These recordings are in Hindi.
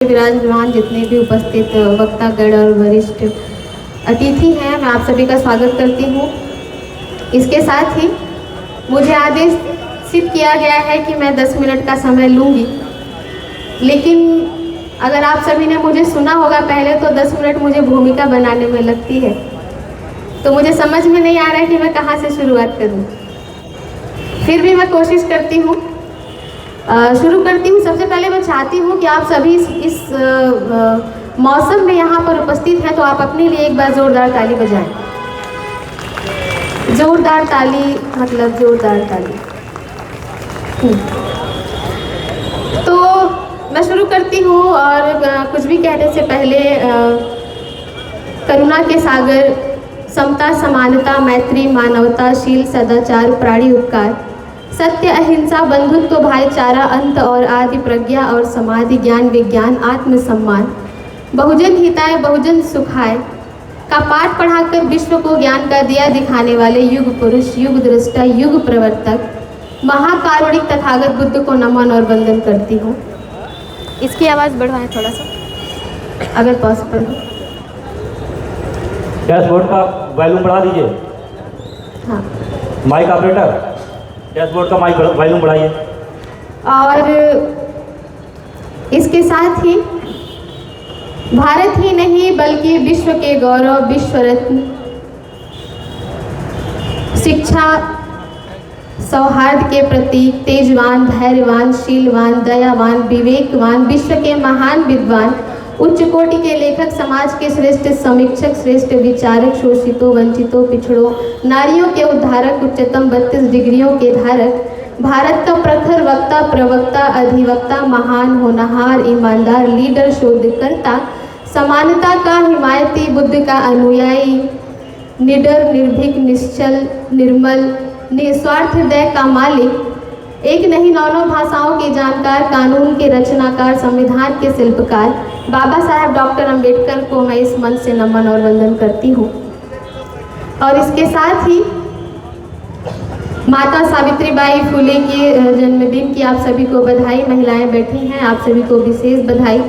विराजमान जितने भी उपस्थित वक्तागण और वरिष्ठ अतिथि हैं, मैं आप सभी का स्वागत करती हूँ। इसके साथ ही मुझे आदेशित किया गया है कि मैं 10 मिनट का समय लूँगी, लेकिन अगर आप सभी ने मुझे सुना होगा पहले तो 10 मिनट मुझे भूमिका बनाने में लगती है, तो मुझे समझ में नहीं आ रहा है कि मैं कहाँ से शुरुआत करूँ। फिर भी मैं कोशिश करती हूँ, शुरू करती हूँ। सबसे पहले मैं चाहती हूँ कि आप सभी इस मौसम में यहाँ पर उपस्थित हैं, तो आप अपने लिए एक बार ज़ोरदार ताली बजाएं। ज़ोरदार ताली मतलब ज़ोरदार ताली। तो मैं शुरू करती हूँ और कुछ भी कहने से पहले करुणा के सागर, समता, समानता, मैत्री, मानवता, शील, सदाचार, प्राणी उपकार, सत्य, अहिंसा, बंधुत्व, भाईचारा, अंत और आदि, प्रज्ञा और समाधि, ज्ञान, विज्ञान, आत्मसम्मान, बहुजन हिताय बहुजन सुखाय का पाठ पढ़ाकर विश्व को ज्ञान का दिया दिखाने वाले युग पुरुष, युग दृष्टा, युग प्रवर्तक, महाकारुणिक तथागत बुद्ध को नमन और वंदन करती हूँ। इसकी आवाज़ बढ़वाएं थोड़ा सा अगर पॉसिबल हो। डैशबोर्ड का वॉल्यूम बढ़ा दीजिए। हाँ, माइक ऑपरेटर डैशबोर्ड का माइक वॉल्यूम बढ़ाइए। और इसके साथ ही भारत ही नहीं बल्कि विश्व के गौरव, विश्व रत्न, शिक्षा, सौहार्द के प्रतीक, तेजवान, धैर्यवान, शीलवान, दयावान, विवेकवान, विश्व के महान विद्वान, उच्च कोटि के लेखक, समाज के श्रेष्ठ समीक्षक, श्रेष्ठ विचारक, शोषितों, वंचितों, पिछड़ों, नारियों के उद्धारक, उच्चतम 32 डिग्रियों के धारक, भारत का प्रखर वक्ता, प्रवक्ता, अधिवक्ता, महान होनहार, ईमानदार, लीडर, शोधकर्ता, समानता का हिमायती, बुद्ध का अनुयायी, निडर, निर्भीक, निश्चल, निर्मल, निस्वार्थ हृदय का मालिक, एक नहीं 9 भाषाओं के जानकार, कानून के रचनाकार, संविधान के शिल्पकार, बाबा साहब डॉक्टर अंबेडकर को मैं इस मंच से नमन और वंदन करती हूँ। और इसके साथ ही माता सावित्रीबाई फुले के जन्मदिन की आप सभी को बधाई। महिलाएं बैठी हैं, आप सभी को विशेष बधाई।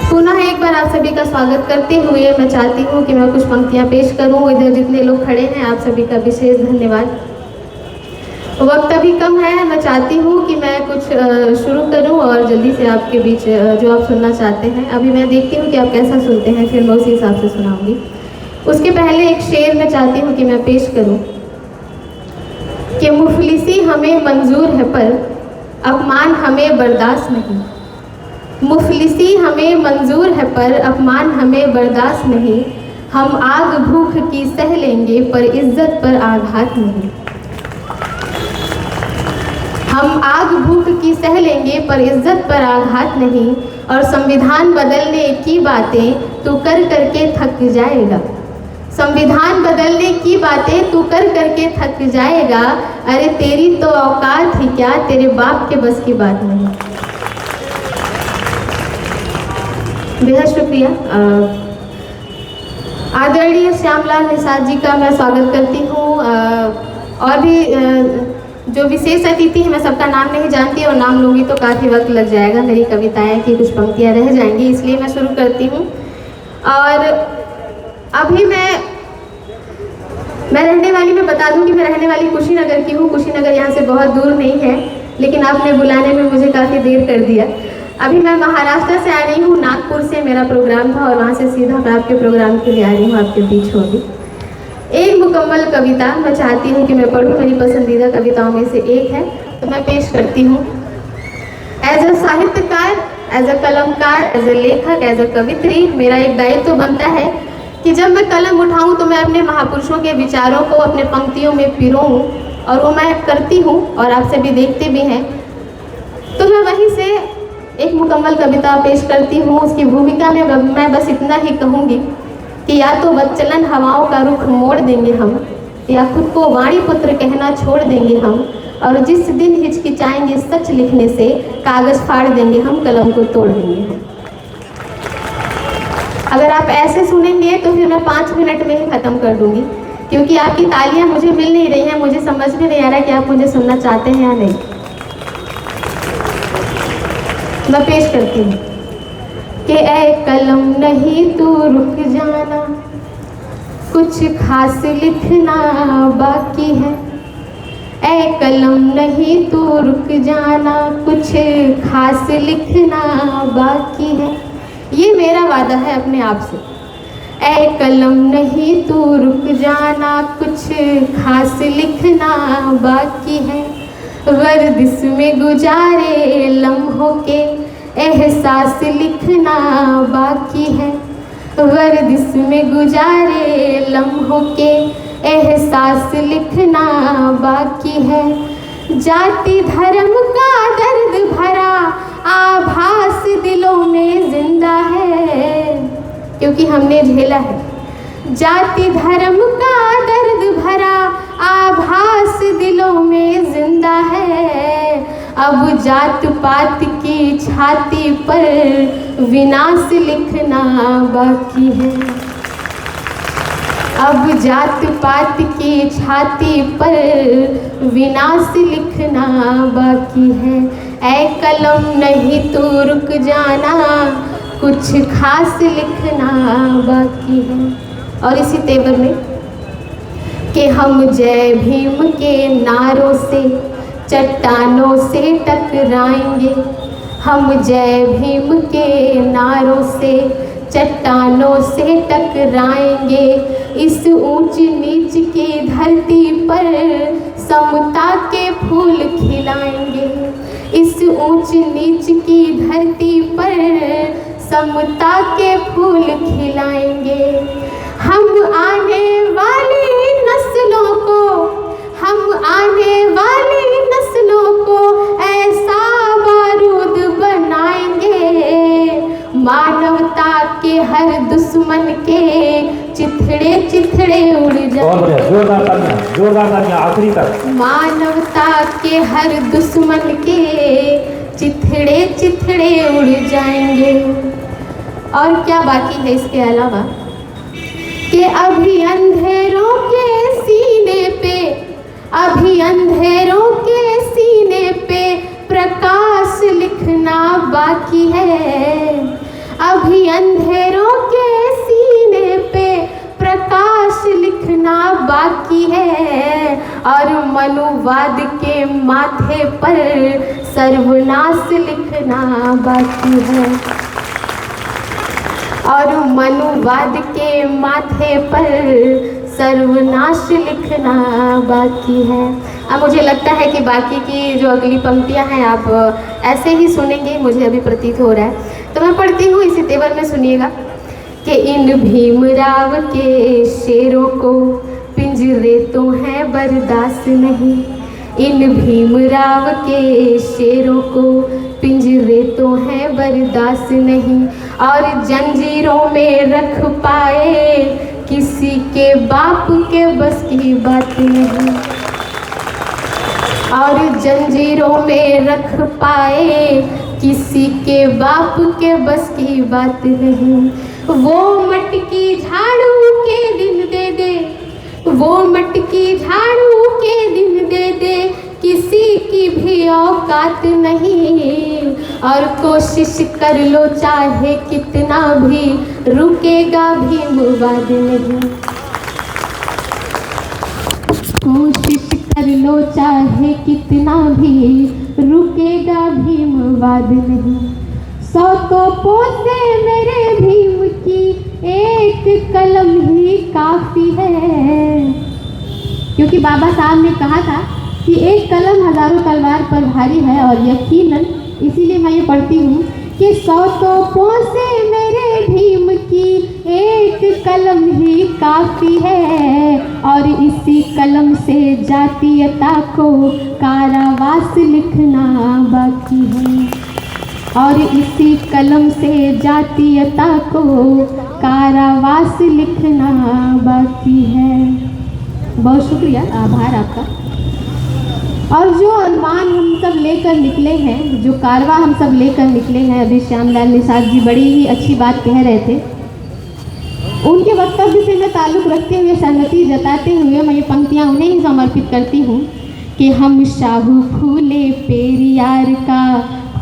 पुनः एक बार आप सभी का स्वागत करते हुए मैं चाहती हूँ कि मैं कुछ पंक्तियाँ पेश करूँ। इधर जितने लोग खड़े हैं आप सभी का विशेष धन्यवाद। वक्त अभी कम है, मैं चाहती हूँ कि मैं कुछ शुरू करूँ और जल्दी से आपके बीच जो आप सुनना चाहते हैं, अभी मैं देखती हूँ कि आप कैसा सुनते हैं, फिर मैं उसी हिसाब से सुनाऊंगी। उसके पहले एक शेर मैं चाहती हूँ कि मैं पेश करूँ कि मुफलिसी हमें मंजूर है पर अपमान हमें बर्दाश्त नहीं। मुफलिसी हमें मंजूर है पर अपमान हमें बर्दाश्त नहीं। हम आग भूख की सह लेंगे पर इज्जत पर आघात नहीं। हम आग भूख की सह लेंगे पर इज्जत पर आघात नहीं। और संविधान बदलने की बातें तू कर करके थक जाएगा। संविधान बदलने की बातें तू कर करके थक जाएगा। अरे तेरी तो औकात ही क्या, तेरे बाप के बस की बात नहीं। बेहद शुक्रिया। आदरणीय श्यामलाल निषाद जी का मैं स्वागत करती हूँ। और भी जो विशेष अतिथि है, मैं सबका नाम नहीं जानती और नाम लूँगी तो काफ़ी वक्त लग जाएगा, मेरी कविताएं की कुछ पंक्तियां रह जाएंगी, इसलिए मैं शुरू करती हूँ। और अभी मैं रहने वाली, मैं बता दूँ कि मैं रहने वाली कुशीनगर की हूँ। कुशीनगर यहाँ से बहुत दूर नहीं है, लेकिन आपने बुलाने में मुझे काफ़ी देर कर दिया। अभी मैं महाराष्ट्र से आ रही हूँ, नागपुर से मेरा प्रोग्राम था और वहाँ से सीधा मैं आपके प्रोग्राम के लिए आ रही हूँ, आपके बीच होगी। एक मुकम्मल कविता मैं चाहती हूँ कि मैं पढ़ूँ, मेरी पसंदीदा कविताओं में से एक है, तो मैं पेश करती हूँ। एज अ साहित्यकार, एज अ कलमकार, एज अ लेखक, एज अ कवित्री, मेरा एक दायित्व तो बनता है कि जब मैं कलम उठाऊँ तो मैं अपने महापुरुषों के विचारों को अपने पंक्तियों में पिरोऊँ, और वो मैं करती हूँ और आप सभी देखते भी हैं। तो मैं वहीं से एक मुकम्मल कविता पेश करती हूँ। उसकी भूमिका में मैं बस इतना ही कहूँगी कि या तो वत्सलन हवाओं का रुख मोड़ देंगे हम, या खुद को वाणी पुत्र कहना छोड़ देंगे हम, और जिस दिन हिचकिचाएंगे सच लिखने से कागज फाड़ देंगे हम, कलम को तोड़ देंगे हम। अगर आप ऐसे सुनेंगे तो फिर मैं 5 मिनट में ही ख़त्म कर दूंगी, क्योंकि आपकी तालियां मुझे मिल नहीं रही हैं। मुझे समझ में नहीं आ रहा कि आप मुझे सुनना चाहते हैं या नहीं। मैं पेश करती हूँ कि ऐ कलम नहीं तू रुक जाना, कुछ खास लिखना बाकी है। ऐ कलम नहीं तू रुक जाना, कुछ खास लिखना बाकी है। ये मेरा वादा है अपने आप से। ऐ कलम नहीं तू रुक जाना, कुछ खास लिखना बाकी है। वर्दिश में गुजारे लम्हों के एहसास लिखना बाकी है। वर्दिश में गुजारे लम्हों के एहसास लिखना बाकी है। जाति धर्म का दर्द भरा आभास दिलों में जिंदा है, क्योंकि हमने झेला है। जाति धर्म का दर्द भरा आभास दिलों में जिंदा है। अब जात पात की छाती पर विनाश लिखना बाकी है। अब जात पात की छाती पर विनाश लिखना बाकी है। ऐ कलम नहीं तू रुक जाना, कुछ खास लिखना बाकी है। और इसी तेवर में कि हम जय भीम के नारों से चट्टानों से टकराएंगे। हम जय भीम के नारों से चट्टानों से टकराएंगे। इस ऊंच नीच की धरती पर समता के फूल खिलाएंगे। इस ऊंच नीच की धरती पर समता के फूल खिलाएंगे। हम आने वाली नस्लों को, हम आने वाली नस्लों को ऐसा बारूद बनाएंगे, मानवता के हर दुश्मन के चिथड़े चिथड़े उड़ जाएंगे। जोरदार तालियां आखिरी तक। मानवता के हर दुश्मन के चिथड़े चिथड़े उड़ जाएंगे। और क्या बाकी है इसके अलावा कि अभी अंधेरों के सीने पे, अभी अंधेरों के सीने पे प्रकाश लिखना बाकी है। अभी अंधेरों के सीने पे प्रकाश लिखना बाकी है। और मनुवाद के माथे पर सर्वनाश लिखना बाकी है। और मनुवाद के माथे पर सर्वनाश लिखना बाकी है। अब मुझे लगता है कि बाकी की जो अगली पंक्तियां हैं आप ऐसे ही सुनेंगे, मुझे अभी प्रतीत हो रहा है। तो मैं पढ़ती हूँ, इसी तेवर में सुनिएगा कि इन भीमराव के शेरों को पिंजरे तो हैं बर्दाश्त नहीं। इन भीमराव के शेरों को पिंजरे तो हैं बर्दाश्त नहीं। और जंजीरों में रख पाए किसी के बाप के बस की बात नहीं। और जंजीरों में रख पाए किसी के बाप के बस की बात नहीं। वो मटकी झाड़ू के दिन दे दे, वो मटकी झाड़ू के दिन दे दे, किसी की भी औकात नहीं। और कोशिश कर लो चाहे कितना भी, रुकेगा भीमवाद नहीं। कोशिश कर लो चाहे कितना भी, रुकेगा भीमवाद नहीं। 100 तोपों से मेरे भीम की एक कलम ही काफ़ी है। क्योंकि बाबा साहब ने कहा था कि एक कलम हजारों तलवार पर भारी है। और यकीनन इसीलिए मैं ये पढ़ती हूँ कि 100 तोपों से मेरे भीम की एक कलम ही काफ़ी है। और इसी कलम से जातीयता को कारावास लिखना बाकी है। और इसी कलम से जातीयता को कारावास लिखना बाकी है। बहुत शुक्रिया, आभार आपका। और जो अनुमान हम सब लेकर निकले हैं, जो कारवा हम सब लेकर निकले हैं, अभी श्यामलाल निषाद जी बड़ी ही अच्छी बात कह रहे थे। उनके वक्तव्य से मैं ताल्लुक़ रखते हुए सहमति जताते हुए मैं ये पंक्तियाँ उन्हें ही समर्पित करती हूँ कि हम शाहू फूले पेरियार का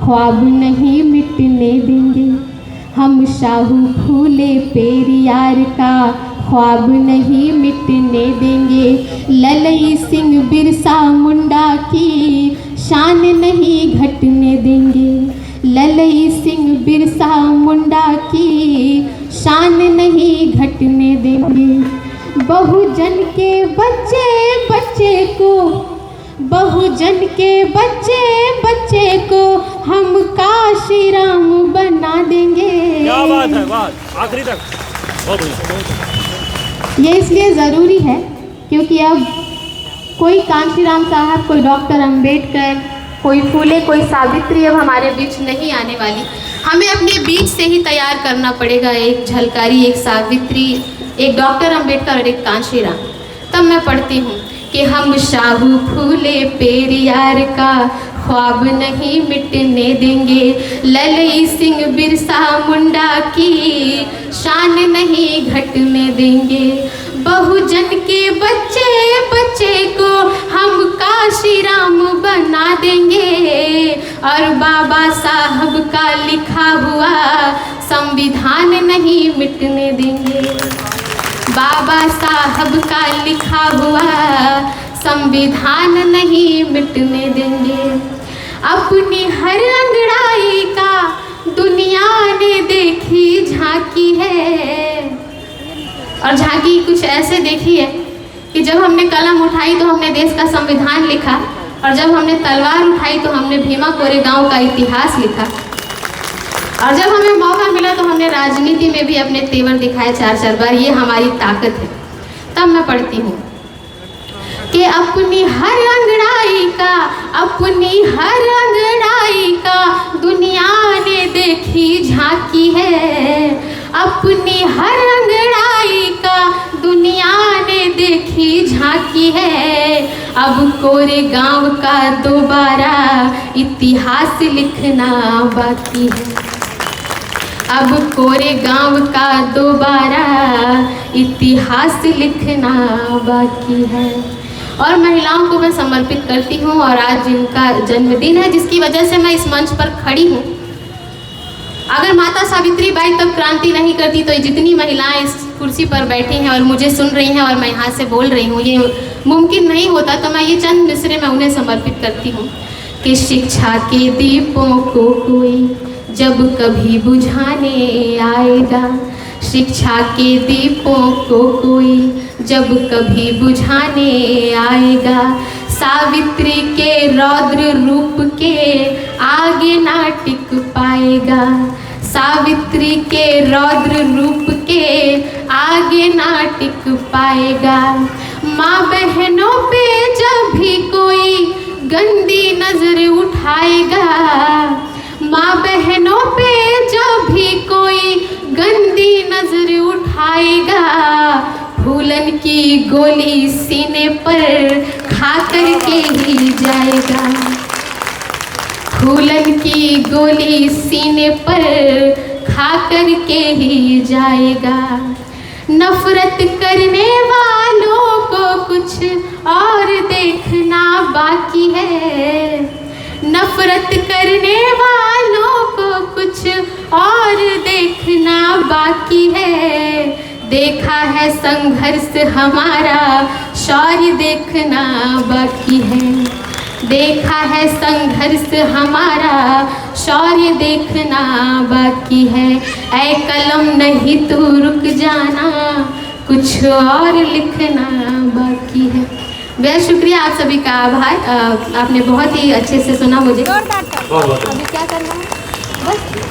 ख्वाब नहीं मिटने देंगे। हम शाहू फूले पेरियार का ख्वाब नहीं मिटने देंगे। ललई सिंह बिरसा मुंडा की शान नहीं घटने देंगे। ललई सिंह बिरसा मुंडा की शान नहीं घटने देंगे। बहुजन के बच्चे बच्चे को, बहुजन के बच्चे बच्चे को हम काशीराम बना देंगे। क्या बात है, बात आखिरी तक बहुत बढ़िया। ये इसलिए ज़रूरी है क्योंकि अब कोई कांशीराम साहब, कोई डॉक्टर अंबेडकर, कोई फूले, कोई सावित्री अब हमारे बीच नहीं आने वाली। हमें अपने बीच से ही तैयार करना पड़ेगा एक झलकारी, एक सावित्री, एक डॉक्टर अंबेडकर और एक कांशीराम। तब मैं पढ़ती हूँ कि हम शाहू फूले पेरियार का ख्वाब नहीं मिटने देंगे। ललई सिंह बिरसा मुंडा की शान नहीं घटने देंगे। बहुजन के बच्चे बच्चे को हम काशीराम बना देंगे। और बाबा साहब का लिखा हुआ संविधान नहीं मिटने देंगे। बाबा साहब का लिखा हुआ संविधान नहीं मिटने देंगे। अपनी हर अंगड़ाई का दुनिया ने देखी झांकी है। और झांकी कुछ ऐसे देखी है कि जब हमने कलम उठाई तो हमने देश का संविधान लिखा, और जब हमने तलवार उठाई तो हमने भीमा कोरेगांव का इतिहास लिखा, और जब हमें मौका मिला तो हमने राजनीति में भी अपने तेवर दिखाए 4-4 बार। ये हमारी ताकत है। तब मैं पढ़ती हूँ कि अपनी हर अंगड़ाई का, अपनी हर अंगड़ाई का दुनिया ने देखी झांकी है। अपनी हर अंगड़ाई का दुनिया ने देखी झांकी है। अब कोरेगांव का दोबारा इतिहास लिखना बाकी है। अब कोरेगांव का दोबारा इतिहास लिखना बाकी है। और महिलाओं को मैं समर्पित करती हूँ, और आज जिनका जन्मदिन है, जिसकी वजह से मैं इस मंच पर खड़ी हूँ। अगर माता सावित्री बाई तब क्रांति नहीं करती तो जितनी महिलाएं इस कुर्सी पर बैठी हैं और मुझे सुन रही हैं और मैं यहाँ से बोल रही हूँ, ये मुमकिन नहीं होता। तो मैं ये चंद मिसरे मैं उन्हें समर्पित करती हूँ कि शिक्षा के दीपों को कोई जब कभी बुझाने आएगा। शिक्षा के दीपों को कोई जब कभी बुझाने आएगा। सावित्री के रौद्र रूप के आगे ना टिक पाएगा। सावित्री के रौद्र रूप के आगे ना टिक पाएगा। माँ बहनों पे जब भी कोई गंदी नजर उठाएगा, माँ बहनों पे जब भी कोई गंदी नजर उठाएगा, फूलन की गोली सीने पर खा कर के ही जाएगा। फूलन की गोली सीने पर खा कर के ही जाएगा। नफरत करने वालों को कुछ और देखना बाकी है। नफरत करने वालों को कुछ और देखना बाकी है। देखा है संघर्ष हमारा, शौर्य देखना बाकी है। देखा है संघर्ष हमारा, शौर्य देखना बाकी है। ऐ कलम नहीं तू रुक जाना, कुछ और लिखना बाकी है। बेहद शुक्रिया आप सभी का आभार। आपने बहुत ही अच्छे से सुना मुझे। बहुत बहुत अभी क्या करना है बस